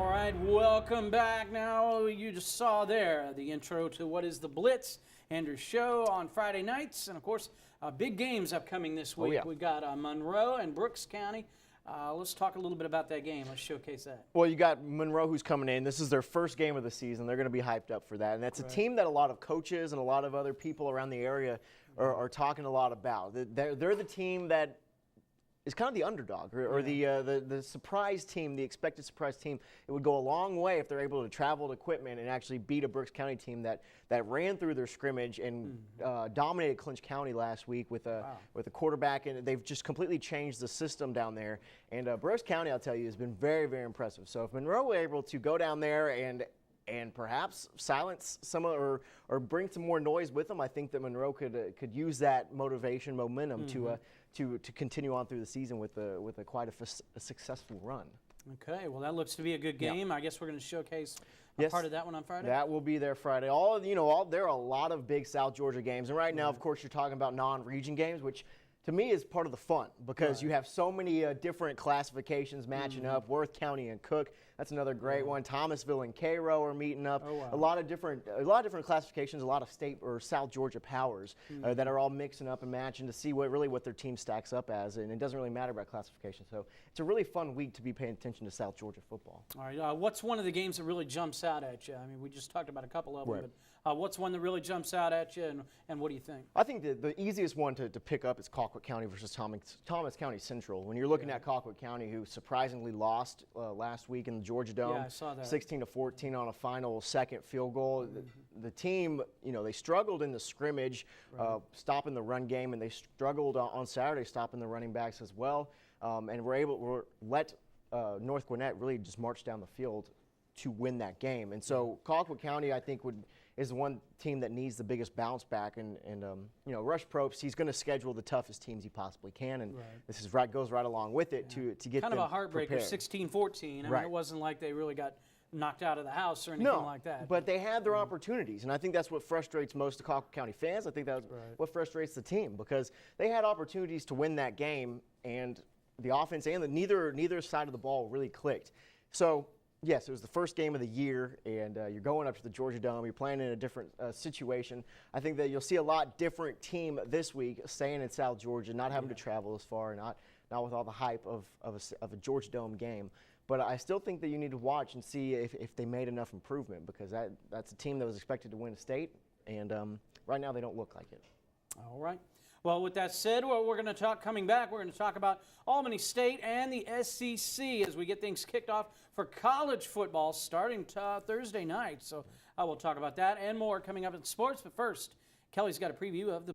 All right, welcome back. Now, you just saw there the intro to what is the Blitz, Andrew's show on Friday nights. And, of course, big games upcoming this week. Oh, yeah. We've got Monroe and Brooks County. Let's talk a little bit about that game. Let's showcase that. Well, you got Monroe who's coming in. This is their first game of the season. They're going to be hyped up for that. And that's a team that a lot of coaches and a lot of other people around the area are talking a lot about. They're the team that is kind of the underdog or the surprise team, the expected surprise team. It would go a long way if they're able to travel to Quitman and actually beat a Brooks County team that ran through their scrimmage and dominated Clinch County last week with a quarterback, and they've just completely changed the system down there. And Brooks County, I'll tell you, has been very, very impressive. So if Monroe were able to go down there and perhaps silence some or bring some more noise with them, I think that Monroe could use that motivation, momentum to continue on through the season with quite a successful run. Okay, well, that looks to be a good game. Yeah. I guess we're going to showcase Yes, part of that one on Friday. That will be there Friday. There are a lot of big South Georgia games, and right now, of course, you're talking about non-region games, which to me is part of the fun because you have so many different classifications matching up. Worth County and Cook, that's another great one. Thomasville and Cairo are meeting up. Oh, wow. A lot of different classifications, a lot of state or South Georgia powers that are all mixing up and matching to see what their team stacks up as, and it doesn't really matter about classification. So it's a really fun week to be paying attention to South Georgia football. All right, what's one of the games that really jumps out at you? I mean, we just talked about a couple of them, but what's one that really jumps out at you, and what do you think? I think the easiest one to pick up is Colquitt County versus Thomas County Central. When you're looking at Colquitt County, who surprisingly lost last week in the Georgia Dome, I saw that. 16-14 on a final second field goal. The team, they struggled in the scrimmage, stopping the run game, and they struggled on Saturday stopping the running backs as well. And we're let North Gwinnett really just march down the field to win that game. And so Colquitt County, I think, is the one team that needs the biggest bounce back. And Rush Probst, he's going to schedule the toughest teams he possibly can, and this goes right along with it to get kind them of a heartbreaker, 16-14. I mean, it wasn't like they really got knocked out of the house or anything like that. But they had their opportunities, and I think that's what frustrates most of Colquitt County fans. I think that's what frustrates the team because they had opportunities to win that game, and the offense and neither side of the ball really clicked. So yes, it was the first game of the year, and you're going up to the Georgia Dome. You're playing in a different situation. I think that you'll see a lot different team this week, staying in South Georgia, not having to travel as far, not with all the hype of a Georgia Dome game. But I still think that you need to watch and see if they made enough improvement because that's a team that was expected to win a state, and right now they don't look like it. All right. Well, with that said, we're going to talk, coming back, we're going to talk about Albany State and the SEC as we get things kicked off for college football starting Thursday night. So I will talk about that and more coming up in sports. But first, Kelly's got a preview of the